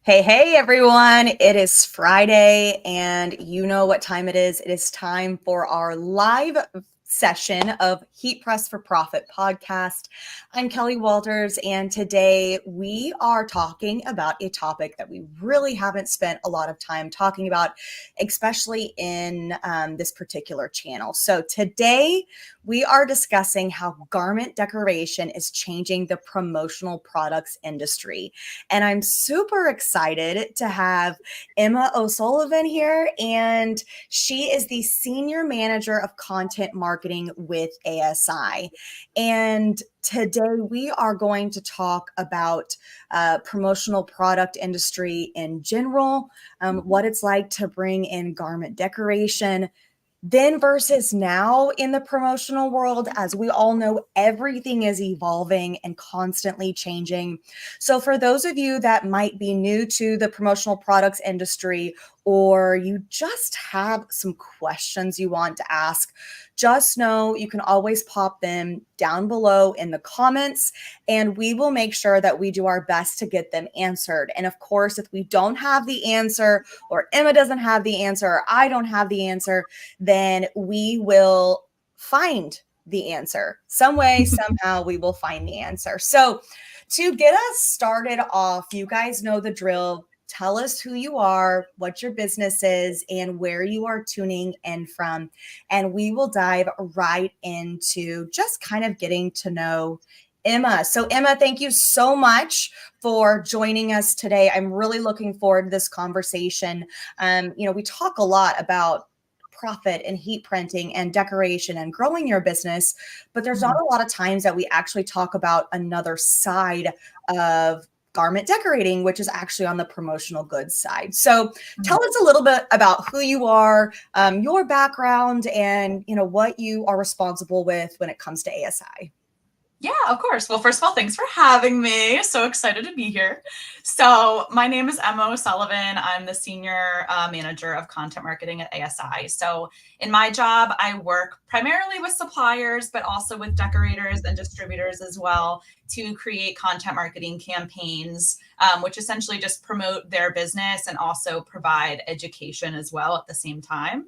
Hey, everyone. It is Friday, and you know what time it is. It is time for our live session of Heat Press for Profit podcast. I'm Kelly Walters, and today we are talking about a topic that we really haven't spent a lot of time talking about, especially in this particular channel. So today we are discussing how garment decoration is changing the promotional products industry. And I'm super excited to have Emma O'Sullivan here. And she is the Senior Manager of Content Marketing with ASI. And today we are going to talk about promotional product industry in general, what it's like to bring in garment decoration, then versus now in the promotional world. As we all know, everything is evolving and constantly changing. So for those of you that might be new to the promotional products industry, or you just have some questions you want to ask, just know you can always pop them down below in the comments, and we will make sure that we do our best to get them answered. And of course, if we don't have the answer, or Emma doesn't have the answer, or I don't have the answer, then we will find the answer. Some way, somehow, we will find the answer. So to get us started off, you guys know the drill. Tell us who you are, what your business is, and where you are tuning in from. And we will dive right into just kind of getting to know Emma. So Emma, thank you so much for joining us today. I'm really looking forward to this conversation. We talk a lot about profit and heat printing and decoration and growing your business, but there's not a lot of times that we actually talk about another side of garment decorating, which is actually on the promotional goods side. So tell us a little bit about who you are, your background, and what you are responsible with when it comes to ASI. Yeah, of course. Well, first of all, thanks for having me. So excited to be here. So my name is Emma O'Sullivan. I'm the Senior Manager of Content Marketing at ASI. So in my job, I work primarily with suppliers, but also with decorators and distributors as well to create content marketing campaigns, which essentially just promote their business and also provide education as well at the same time.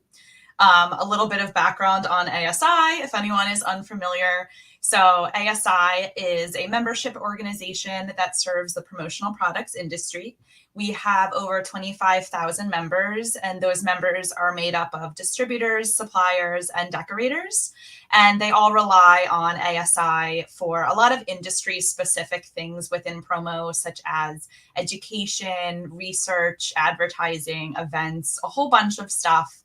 A little bit of background on ASI, if anyone is unfamiliar. So ASI is a membership organization that serves the promotional products industry. We have over 25,000 members, and those members are made up of distributors, suppliers, and decorators. And they all rely on ASI for a lot of industry-specific things within promo, such as education, research, advertising, events, a whole bunch of stuff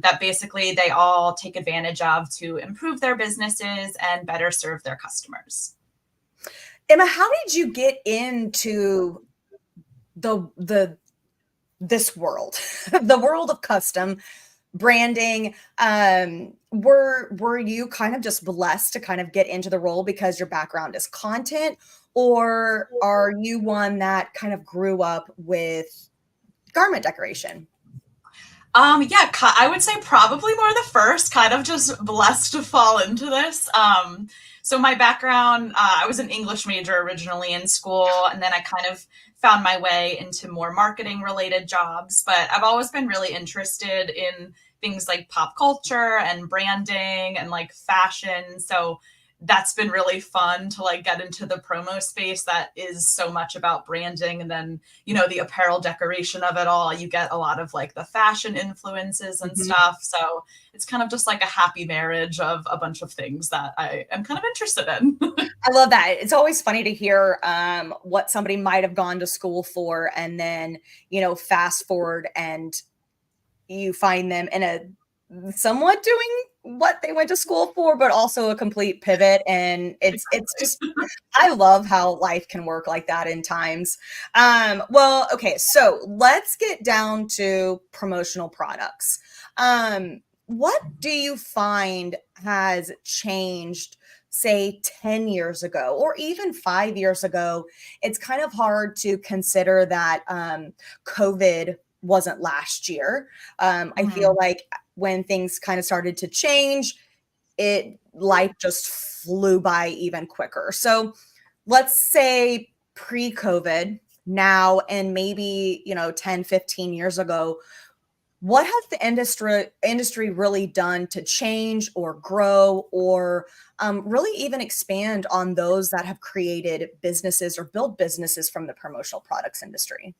that basically they all take advantage of to improve their businesses and better serve their customers. Emma, how did you get into this world, the world of custom branding? Were you kind of just blessed to kind of get into the role because your background is content, or are you one that kind of grew up with garment decoration? Yeah, I would say probably more the first, kind of just blessed to fall into this. So my background, I was an English major originally in school, and then I kind of found my way into more marketing related jobs. But I've always been really interested in things like pop culture and branding and like fashion. So that's been really fun to like get into the promo space that is so much about branding, and then the apparel decoration of it all. You get a lot of like the fashion influences and stuff, so it's kind of just like a happy marriage of a bunch of things that I am kind of interested in. I love that. It's always funny to hear what somebody might have gone to school for, and then fast forward and you find them in a somewhat doing what they went to school for, but also a complete pivot. And it's just, I love how life can work like that in times. Well, okay, so let's get down to promotional products. What do you find has changed, say 10 years ago, or even 5 years ago? It's kind of hard to consider that COVID wasn't last year. I feel like when things kind of started to change, life just flew by even quicker. So let's say pre-COVID, now and maybe, 10, 15 years ago, what has the industry really done to change or grow or really even expand on those that have created businesses or built businesses from the promotional products industry?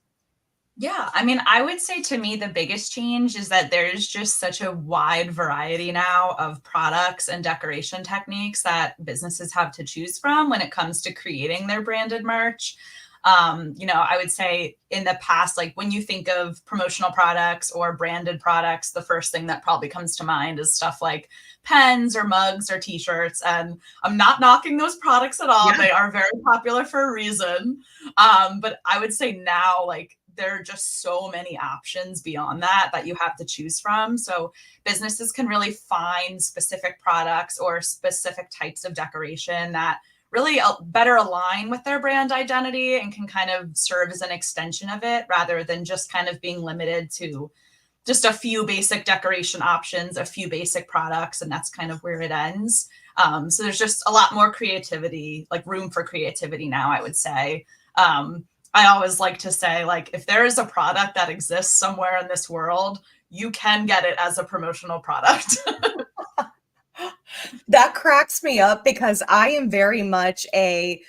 Yeah, I mean, I would say to me the biggest change is that there's just such a wide variety now of products and decoration techniques that businesses have to choose from when it comes to creating their branded merch. I would say in the past, like when you think of promotional products or branded products, the first thing that probably comes to mind is stuff like pens or mugs or t-shirts. And I'm not knocking those products at all. Yeah. They are very popular for a reason. But I would say now, like, there are just so many options beyond that you have to choose from. So businesses can really find specific products or specific types of decoration that really better align with their brand identity and can kind of serve as an extension of it rather than just kind of being limited to just a few basic decoration options, a few basic products, and that's kind of where it ends. So there's just a lot more creativity, like room for creativity now, I would say. I always like to say, like, if there is a product that exists somewhere in this world, you can get it as a promotional product. That cracks me up because I am very much a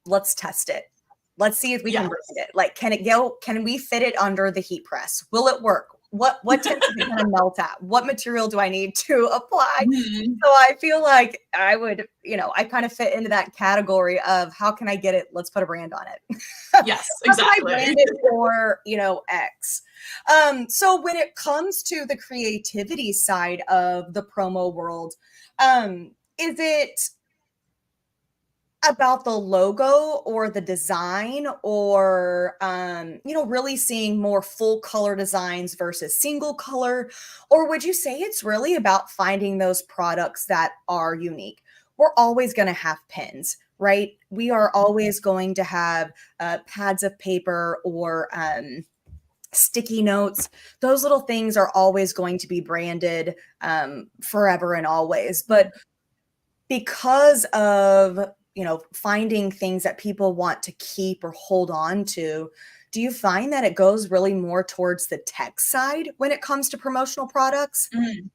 let's test it. Let's see if we can Yes. brand it. Like, can we fit it under the heat press? Will it work? What temp is it gonna melt at? What material do I need to apply? Mhm. So I feel like I would, I kind of fit into that category of how can I get it? Let's put a brand on it. Yes, How can I exactly. brand it for, X? So when it comes to the creativity side of the promo world, is it about the logo or the design or really seeing more full color designs versus single color, or would you say it's really about finding those products that are unique? We're always going to have pens, right? We are always going to have pads of paper or sticky notes. Those little things are always going to be branded forever and always. But because of finding things that people want to keep or hold on to, do you find that it goes really more towards the tech side when it comes to promotional products? Mm.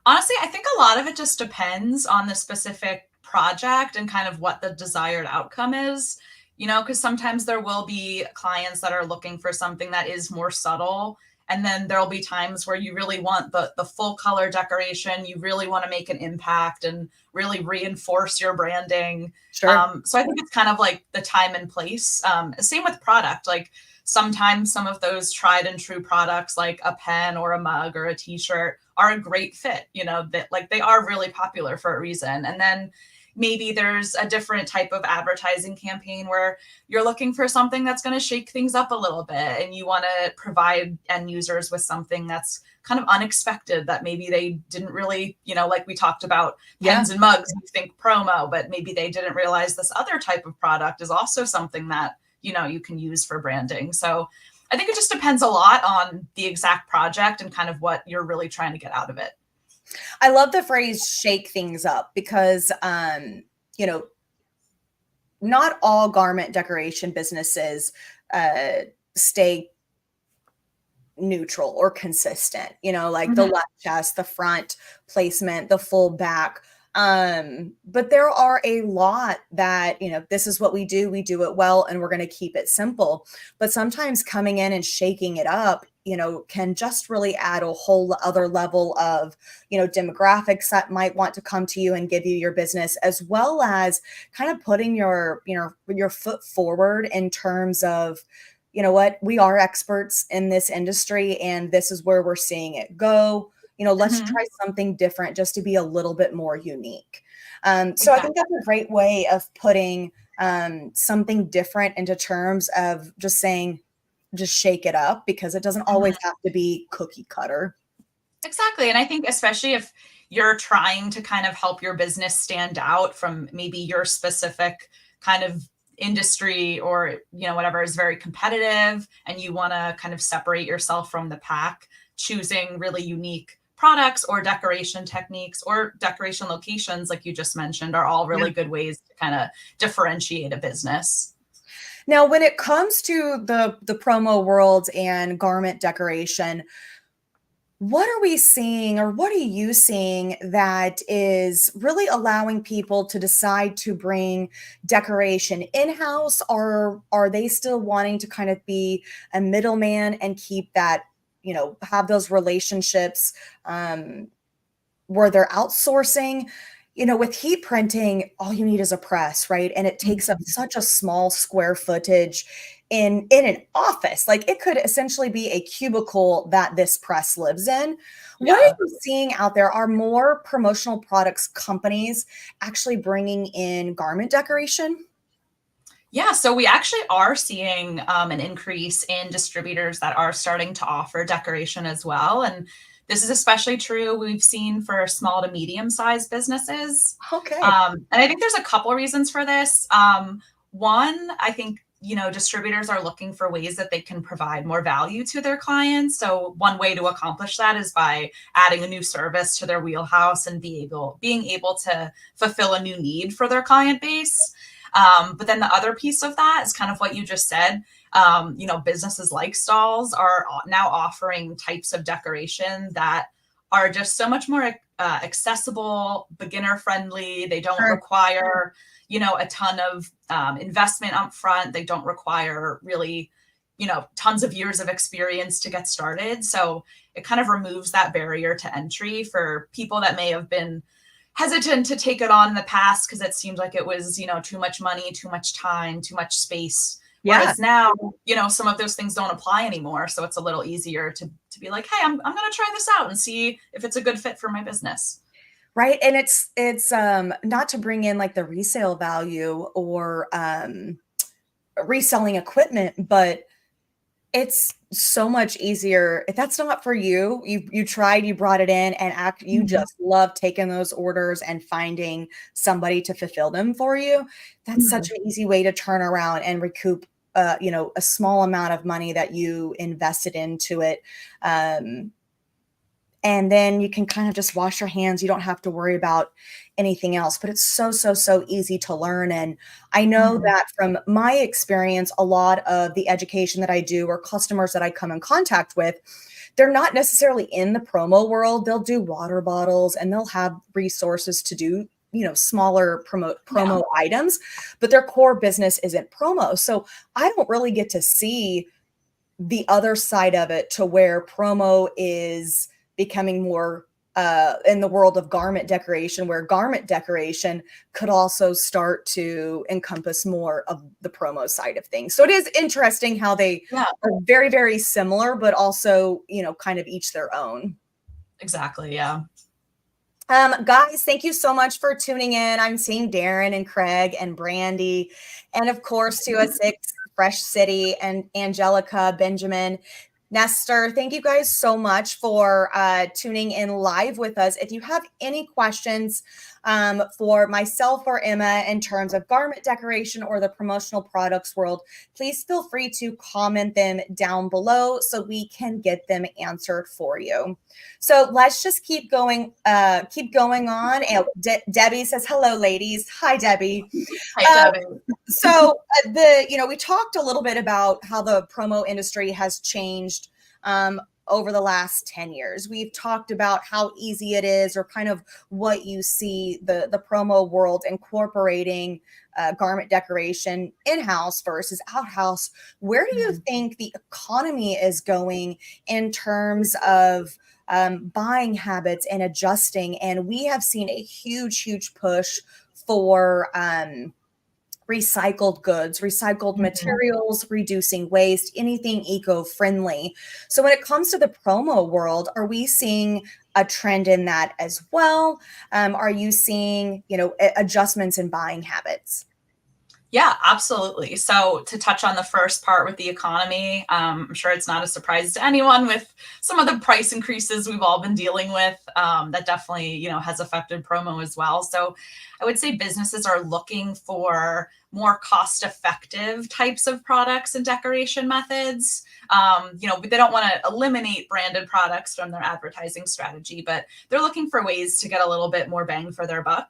Honestly, I think a lot of it just depends on the specific project and kind of what the desired outcome is, because sometimes there will be clients that are looking for something that is more subtle. And then there'll be times where you really want the full color decoration. You really want to make an impact and really reinforce your branding. Sure. So I think it's kind of like the time and place. Same with product. Like sometimes some of those tried and true products, like a pen or a mug or a t-shirt, are a great fit, that like they are really popular for a reason. And then maybe there's a different type of advertising campaign where you're looking for something that's going to shake things up a little bit and you want to provide end users with something that's kind of unexpected that maybe they didn't really, like we talked about pens and mugs, you think promo, but maybe they didn't realize this other type of product is also something that, you can use for branding. So I think it just depends a lot on the exact project and kind of what you're really trying to get out of it. I love the phrase shake things up because not all garment decoration businesses stay neutral or consistent, like the Mhm. left chest, the front placement, the full back. But there are a lot that, this is what we do it well, and we're going to keep it simple. But sometimes coming in and shaking it up, can just really add a whole other level of, demographics that might want to come to you and give you your business, as well as kind of putting your foot forward in terms of, you know what, we are experts in this industry and this is where we're seeing it go. Let's Mhm. try something different just to be a little bit more unique. So I think Exactly. that's a great way of putting something different into terms of just saying, just shake it up, because it doesn't always Mhm. have to be cookie cutter. Exactly. And I think especially if you're trying to kind of help your business stand out from maybe your specific kind of industry or, whatever is very competitive and you want to kind of separate yourself from the pack, choosing really unique products or decoration techniques or decoration locations, like you just mentioned, are all Yeah. really good ways to kind of differentiate a business. Now, when it comes to the promo world and garment decoration, what are we seeing or what are you seeing that is really allowing people to decide to bring decoration in-house, or are they still wanting to kind of be a middleman and keep that, have those relationships where they're outsourcing? With heat printing, all you need is a press, right? And it takes up Mhm. such a small square footage in an office. Like, it could essentially be a cubicle that this press lives in. What are Yeah. you seeing out there? Are more promotional products companies actually bringing in garment decoration? Yeah, so we actually are seeing an increase in distributors that are starting to offer decoration as well. And this is especially true we've seen for small to medium sized businesses. Okay. And I think there's a couple reasons for this. One, I think, distributors are looking for ways that they can provide more value to their clients. So one way to accomplish that is by adding a new service to their wheelhouse and being able to fulfill a new need for their client base. But then the other piece of that is kind of what you just said. Businesses like stalls are now offering types of decoration that are just so much more accessible, beginner friendly. They don't Sure. require, a ton of investment up front. They don't require really, tons of years of experience to get started. So it kind of removes that barrier to entry for people that may have been hesitant to take it on in the past because it seemed like it was, too much money, too much time, too much space. Yeah. Whereas now, some of those things don't apply anymore. So it's a little easier to be like, hey, I'm going to try this out and see if it's a good fit for my business. Right. And it's not to bring in like the resale value or reselling equipment, but it's so much easier. If that's not for you, you tried, you brought it in, and you Mhm. just love taking those orders and finding somebody to fulfill them for you. That's such Mhm. an easy way to turn around and recoup a small amount of money that you invested into it. Um, and then you can kind of just wash your hands. You don't have to worry about anything else, but it's so, so, so easy to learn. And I know Mhm. that from my experience, a lot of the education that I do or customers that I come in contact with, they're not necessarily in the promo world. They'll do water bottles and they'll have resources to do, smaller Yeah. promo items, but their core business isn't promo. So I don't really get to see the other side of it, to where promo is becoming more in the world of garment decoration, where garment decoration could also start to encompass more of the promo side of things. So it is interesting how they Yeah, are very, very similar, but also, kind of each their own. exactly. Yeah. Guys, thank you so much for tuning in. I'm seeing Darren and Craig and Brandy, and of course, 206 Fresh City and Angelica, Benjamin, Nestor. Thank you guys so much for tuning in live with us. If you have any questions for myself or Emma in terms of garment decoration or the promotional products world, please feel free to comment them down below so we can get them answered for you. So let's just keep going on. And Debbie says, "Hello, ladies." Hi, Debbie. Hi, Uh, Debbie. so we talked a little bit about how the promo industry has changed over the last 10 years. We've talked about how easy it is, or kind of what you see the promo world incorporating garment decoration in-house versus out-house. Where do you Mhm. think the economy is going in terms of buying habits and adjusting? And we have seen a huge, huge push for recycled goods, recycled Mhm. materials, reducing waste, anything eco-friendly. So when it comes to the promo world, are we seeing a trend in that as well? Are you seeing, adjustments in buying habits? Yeah, absolutely. So to touch on the first part with the economy, I'm sure it's not a surprise to anyone with some of the price increases we've all been dealing with. That definitely, has affected promo as well. So I would say businesses are looking for more cost-effective types of products and decoration methods. They don't want to eliminate branded products from their advertising strategy, but they're looking for ways to get a little bit more bang for their buck.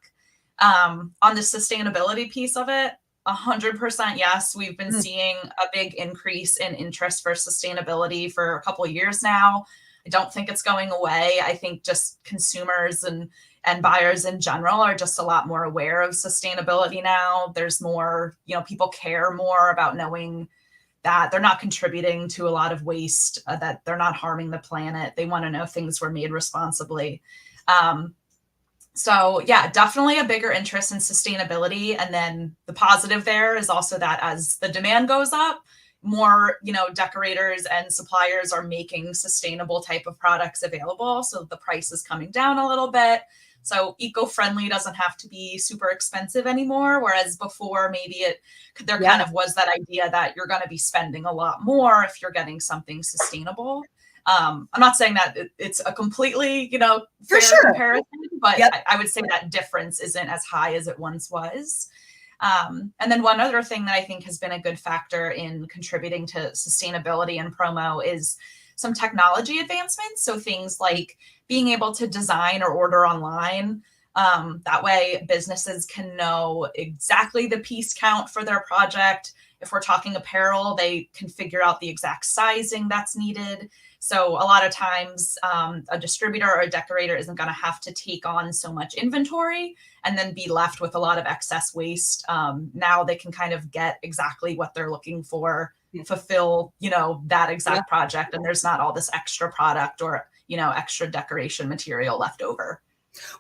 On the sustainability piece of it, 100% yes. We've been Mm. seeing a big increase in interest for sustainability for a couple of years now. I don't think it's going away. I think just consumers and buyers in general are just a lot more aware of sustainability now. There's more, people care more about knowing that they're not contributing to a lot of waste, that they're not harming the planet. They want to know things were made responsibly. So yeah, definitely a bigger interest in sustainability. And then the positive there is also that as the demand goes up, more, decorators and suppliers are making sustainable type of products available. So the price is coming down a little bit. So eco-friendly doesn't have to be super expensive anymore. Whereas before, maybe there Yeah, kind of was that idea that you're going to be spending a lot more if you're getting something sustainable. I'm not saying that it's a completely, for fair sure. comparison, but Yep. I would say that difference isn't as high as it once was. And then one other thing that I think has been a good factor in contributing to sustainability and promo is some technology advancements. So things like being able to design or order online. That way, businesses can know exactly the piece count for their project. If we're talking apparel, they can figure out the exact sizing that's needed. So a lot of times, a distributor or a decorator isn't going to have to take on so much inventory and then be left with a lot of excess waste. Now they can kind of get exactly what they're looking for, fulfill, that exact project, and there's not all this extra product or, extra decoration material left over.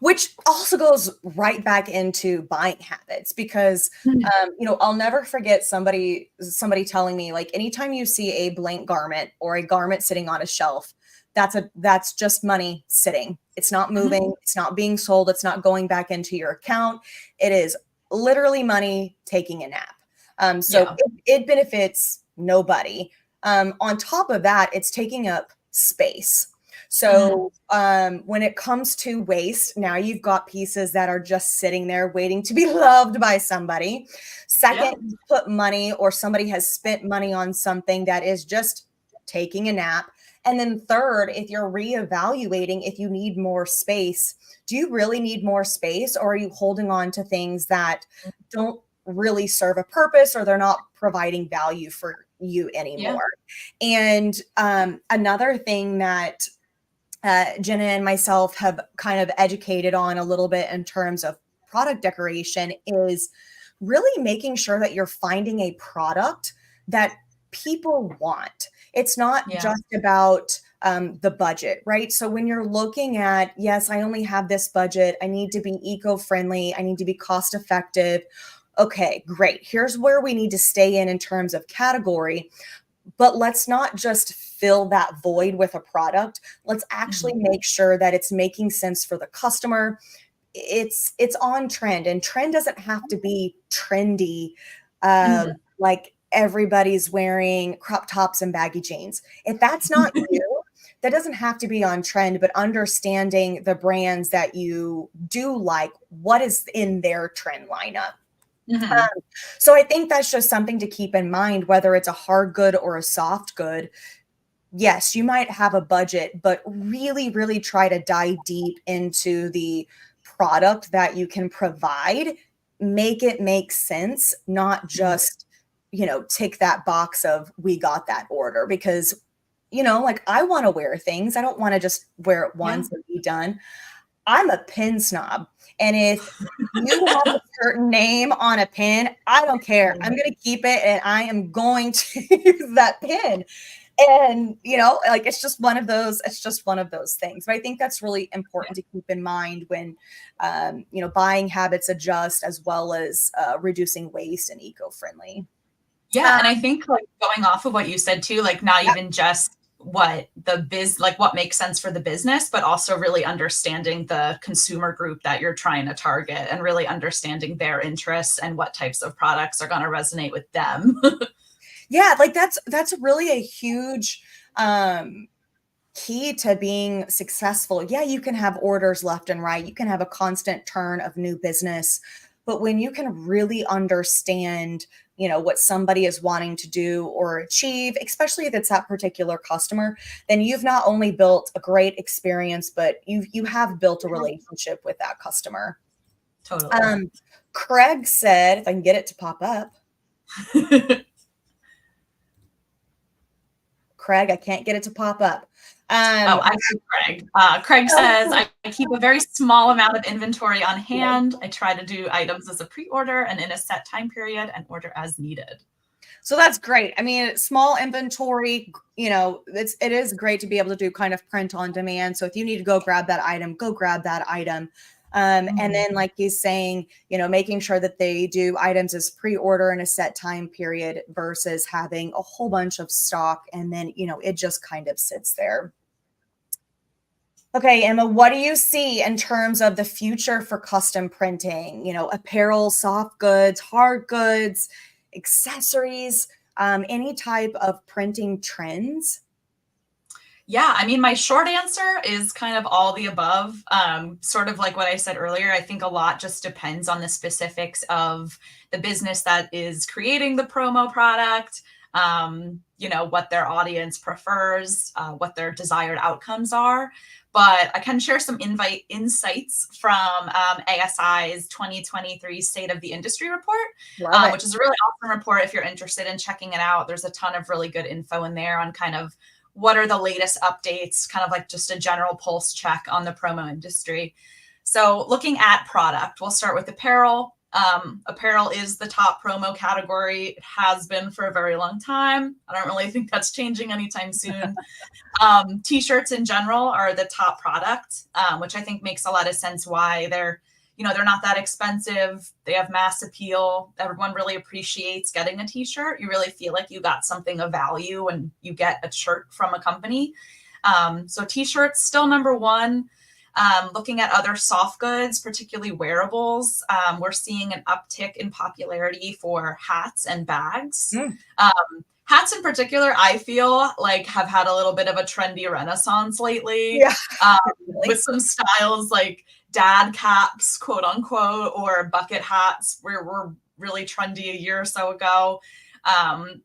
Which also goes right back into buying habits because I'll never forget somebody telling me, like, anytime you see a blank garment or a garment sitting on a shelf, that's just money sitting. It's not moving, Mhm. it's not being sold, it's not going back into your account. It is literally money taking a nap. So Yeah. it benefits nobody. On top of that, it's taking up space. Mhm. So when it comes to waste, now you've got pieces that are just sitting there waiting to be loved by somebody. Yeah. Second, you put money, or somebody has spent money on something that is just taking a nap. And then third, if you're reevaluating if you need more space, do you really need more space, or are you holding on to things that don't really serve a purpose, or they're not providing value for you Yeah. anymore? And another thing that Jenna and myself have kind of educated on a little bit in terms of product decoration is really making sure that you're finding a product that people want. It's not Yeah. just about the budget, right? So when you're looking at, yes, I only have this budget, I need to be eco-friendly, I need to be cost effective. Okay, great. Here's where we need to stay in terms of category, but let's not just fill that void with a product. Let's actually Mhm. make sure that it's making sense for the customer. It's on trend, and trend doesn't have to be trendy, Mhm. like everybody's wearing crop tops and baggy jeans. If that's not you, that doesn't have to be on trend, but understanding the brands that you do like, what is in their trend lineup. Mhm. So I think that's just something to keep in mind, whether it's a hard good or a soft good. Yes, you might have a budget, but really, really try to dive deep into the product that you can provide. Make it make sense, not Mhm. just, tick that box of we got that order, because, like, I want to wear things. I don't want to just wear it Yeah. once and be done. I'm a pin snob. And if you have a certain name on a pin, I don't care. I'm going to keep it, and I am going to use that pin. And, like, it's just one of those things. But I think that's really important to keep in mind when, buying habits adjust, as well as reducing waste and eco-friendly. Yeah, Um, and I think, like, going off of what you said too, like, not yeah. even just what makes sense for the business, but also really understanding the consumer group that you're trying to target and really understanding their interests and what types of products are going to resonate with them. Yeah, like that's really a huge key to being successful. Yeah, you can have orders left and right. You can have a constant turn of new business. But when you can really understand, what somebody is wanting to do or achieve, especially if it's that particular customer, then you've not only built a great experience, but you have built a relationship with that customer. Totally. Um, Craig said, if I can get it to pop up. Craig, I can't get it to pop up. Oh, I see Craig. Craig says, I keep a very small amount of inventory on hand. I try to do items as a pre-order and in a set time period and order as needed. So that's great. I mean, small inventory, it is great to be able to do kind of print on demand. So if you need to go grab that item, go grab that item. And then like he's saying, making sure that they do items as pre-order in a set time period versus having a whole bunch of stock. And then, it just kind of sits there. Okay, Emma, what do you see in terms of the future for custom printing? Apparel, soft goods, hard goods, accessories, any type of printing trends? Yeah, I mean, my short answer is kind of all the above. Sort of like what I said earlier, I think a lot just depends on the specifics of the business that is creating the promo product, what their audience prefers, what their desired outcomes are. But I can share some insights from ASI's 2023 State of the Industry report, which is a really awesome report if you're interested in checking it out. There's a ton of really good info in there on kind of what are the latest updates, kind of like just a general pulse check on the promo industry. So looking at product, we'll start with apparel. Apparel is the top promo category. It has been for a very long time. I don't really think that's changing anytime soon. T-shirts in general are the top product, which I think makes a lot of sense why they're not that expensive. They have mass appeal. Everyone really appreciates getting a t-shirt. You really feel like you got something of value when you get a shirt from a company. So t-shirts still number one. Looking at other soft goods, particularly wearables, we're seeing an uptick in popularity for hats and bags. Hats in particular, I feel like have had a little bit of a trendy renaissance lately, with some styles like dad caps, quote unquote, or bucket hats were really trendy a year or so ago.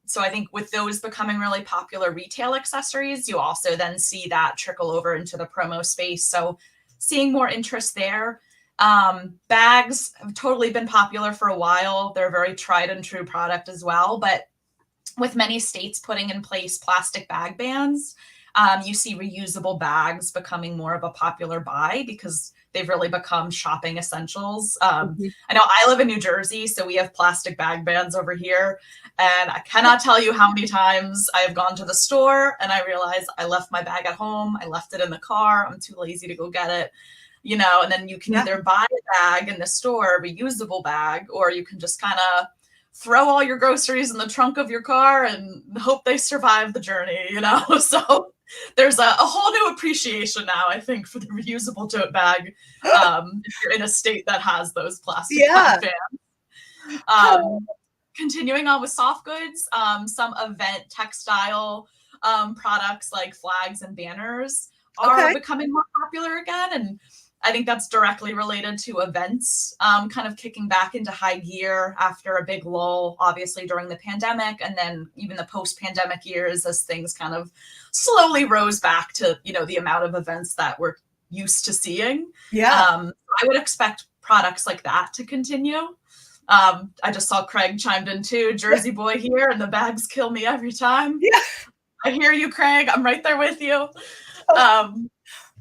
So I think with those becoming really popular retail accessories, you also then see that trickle over into the promo space. So seeing more interest there. Bags have totally been popular for a while. They're a very tried and true product as well. But with many states putting in place plastic bag bans, you see reusable bags becoming more of a popular buy because they've really become shopping essentials. I know I live in New Jersey, so we have plastic bag bans over here. And I cannot tell you how many times I have gone to the store and I realize I left my bag at home. I left it in the car. I'm too lazy to go get it. And then you can either buy a bag in the store, a reusable bag, or you can just kind of throw all your groceries in the trunk of your car and hope they survive the journey, So there's a whole new appreciation now, I think, for the reusable tote bag, if you're in a state that has those plastic bag bans. Continuing on with soft goods, some event textile products like flags and banners are becoming more popular again. And I think that's directly related to events kind of kicking back into high gear after a big lull, obviously during the pandemic, and then even the post-pandemic years as things kind of slowly rose back to, the amount of events that we're used to seeing. I would expect products like that to continue. I just saw Craig chimed in too, Jersey boy here, and the bags kill me every time. I hear you, Craig. I'm right there with you.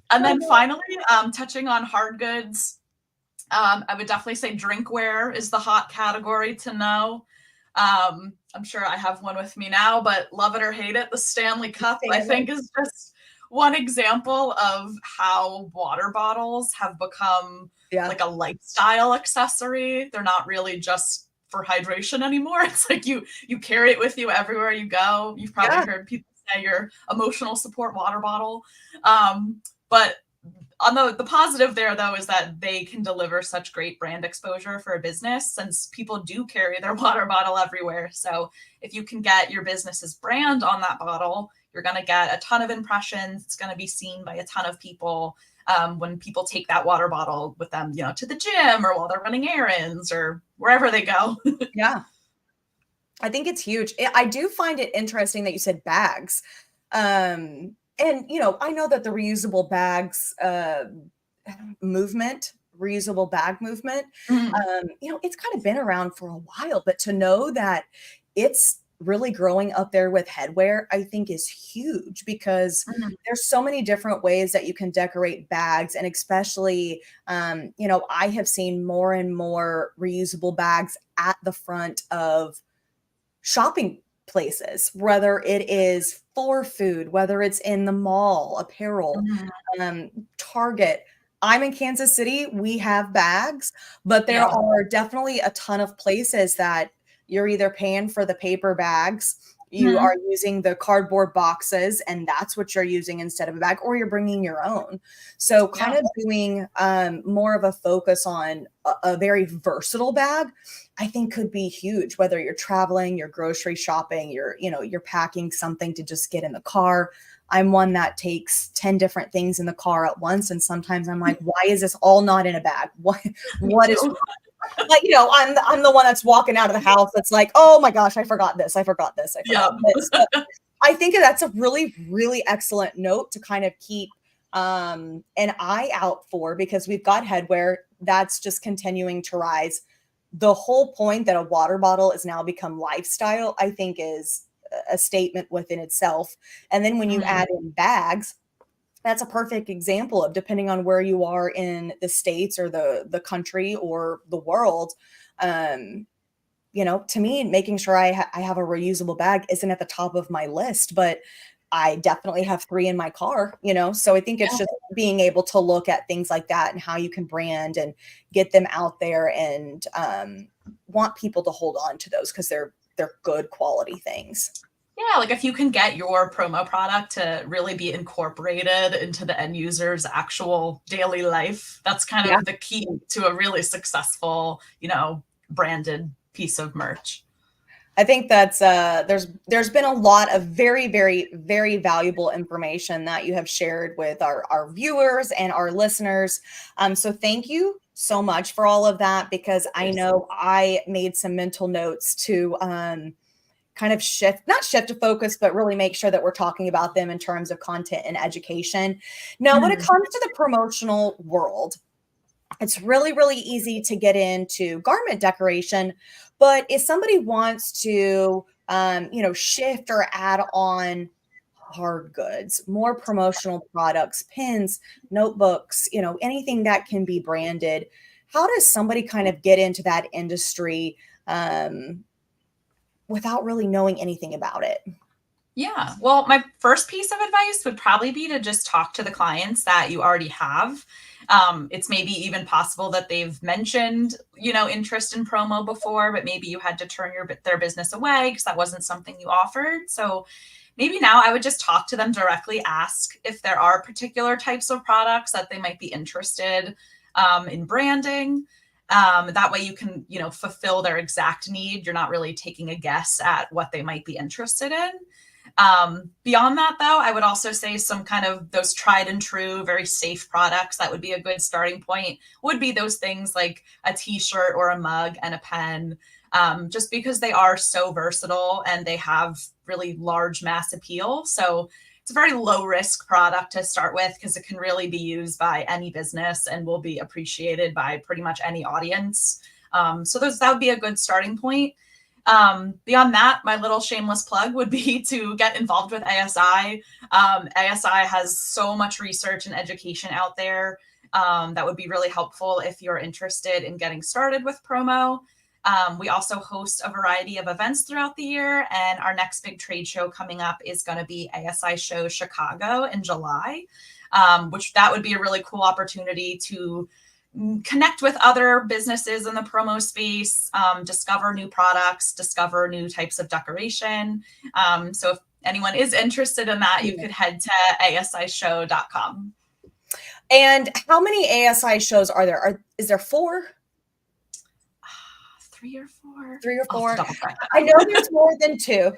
And then finally, touching on hard goods, I would definitely say drinkware is the hot category to know. I'm sure I have one with me now, but love it or hate it, the Stanley Cup, I think, is just one example of how water bottles have become like a lifestyle accessory. They're not really just for hydration anymore. It's like you carry it with you everywhere you go. You've probably heard people say your emotional support water bottle. But on the positive there, though, is that they can deliver such great brand exposure for a business since people do carry their water bottle everywhere. So if you can get your business's brand on that bottle, you're going to get a ton of impressions. It's going to be seen by a ton of people when people take that water bottle with them, to the gym or while they're running errands or wherever they go. I think it's huge. I do find it interesting that you said bags. And, I know that the reusable bags movement reusable bag movement, Mhm. it's kind of been around for a while, but to know that it's really growing up there with headwear, I think is huge because Mhm. there's so many different ways that you can decorate bags. And especially, I have seen more and more reusable bags at the front of shopping places, whether it is for food, whether it's in the mall, apparel, Mhm. Target. I'm in Kansas City. We have bags, but there Yeah. are definitely a ton of places that you're either paying for the paper bags, you Mhm. are using the cardboard boxes, and that's what you're using instead of a bag, or you're bringing your own. So, kind Yeah. of doing more of a focus on a very versatile bag, I think could be huge. Whether you're traveling, you're grocery shopping, you're packing something to just get in the car. I'm one that takes 10 different things in the car at once. And sometimes I'm like, why is this all not in a bag? Me What is too. wrong? Like, I'm the one that's walking out of the house that's like, oh my gosh, I forgot this. I forgot this. I Yeah. forgot this. But I think that's a really, really excellent note to kind of keep an eye out for, because we've got headwear that's just continuing to rise. The whole point that a water bottle is now become lifestyle, I think, is a statement within itself. And then when you Mhm. add in bags, that's a perfect example of, depending on where you are in the states or the country or the world, um, to me, making sure I have a reusable bag isn't at the top of my list, but I definitely have 3 in my car. So I think it's Yeah. just being able to look at things like that and how you can brand and get them out there, and want people to hold on to those because they're good quality things. Yeah, like if you can get your promo product to really be incorporated into the end user's actual daily life, that's kind Yeah. of the key to a really successful, branded piece of merch. I think that's there's been a lot of very, very, very valuable information that you have shared with our viewers and our listeners. So thank you so much for all of that, because I Yes. know I made some mental notes to kind of not shift to focus, but really make sure that we're talking about them in terms of content and education. Now, when it Mhm. comes to the promotional world, it's really, really easy to get into garment decoration. But if somebody wants to, shift or add on hard goods, more promotional products, pins, notebooks, anything that can be branded, how does somebody kind of get into that industry without really knowing anything about it? Yeah. Well, my first piece of advice would probably be to just talk to the clients that you already have. It's maybe even possible that they've mentioned, interest in promo before, but maybe you had to turn their business away because that wasn't something you offered. So maybe now I would just talk to them directly, ask if there are particular types of products that they might be interested in branding. That way you can, fulfill their exact need. You're not really taking a guess at what they might be interested in. Beyond that, though, I would also say some kind of those tried and true, very safe products that would be a good starting point would be those things like a t-shirt or a mug and a pen, just because they are so versatile and they have really large mass appeal. So it's a very low risk product to start with because it can really be used by any business and will be appreciated by pretty much any audience. So that would be a good starting point. Beyond that, my little shameless plug would be to get involved with ASI. ASI has so much research and education out there that would be really helpful if you're interested in getting started with promo. We also host a variety of events throughout the year, and our next big trade show coming up is going to be ASI Show Chicago in July, which that would be a really cool opportunity to connect with other businesses in the promo space, discover new products, discover new types of decoration. So if anyone is interested in that, you could head to asishow.com. And how many ASI shows are there? Is there 4? 3 or 4? 3 or I'll have to 4? double check I know that. there's more than 2.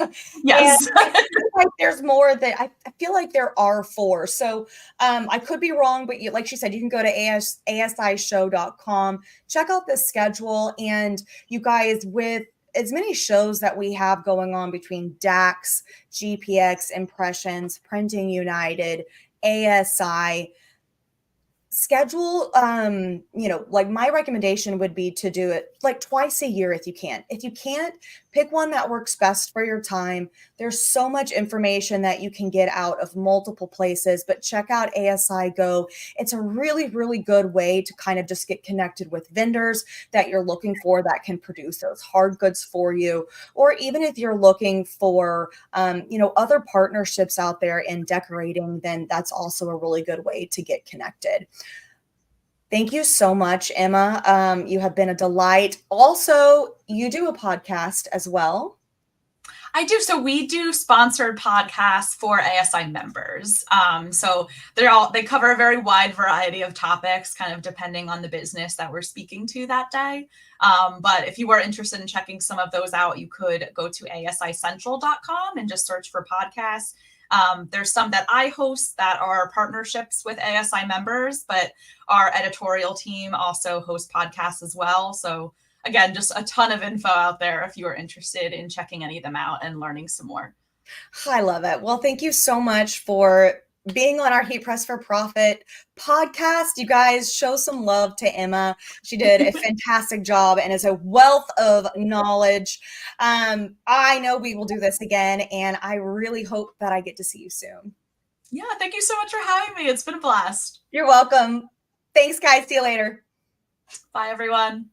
And Yes. I feel like there's more that I feel like there are 4. So, I could be wrong, but like she said, you can go to asishow.com, check out the schedule, and you guys, with as many shows that we have going on between DAX, GPX, Impressions, Printing United, ASI, schedule, like my recommendation would be to do it like twice a year if you can. If you can't, pick one that works best for your time. There's so much information that you can get out of multiple places, but check out ASI Go. It's a really, really good way to kind of just get connected with vendors that you're looking for that can produce those hard goods for you. Or even if you're looking for, other partnerships out there in decorating, then that's also a really good way to get connected. Thank you so much, Emma. You have been a delight. Also, you do a podcast as well. I do. So we do sponsored podcasts for ASI members. So they cover a very wide variety of topics, kind of depending on the business that we're speaking to that day. But if you were interested in checking some of those out, you could go to asicentral.com and just search for podcasts. There's some that I host that are partnerships with ASI members, but our editorial team also hosts podcasts as well. So again, just a ton of info out there if you are interested in checking any of them out and learning some more. I love it. Well, thank you so much for being on our Heat Press for Profit podcast. You guys show some love to Emma. She did a fantastic job and is a wealth of knowledge. I know we will do this again, and I really hope that I get to see you soon. Yeah, thank you so much for having me. It's been a blast. You're welcome. Thanks, guys. See you later. Bye, everyone.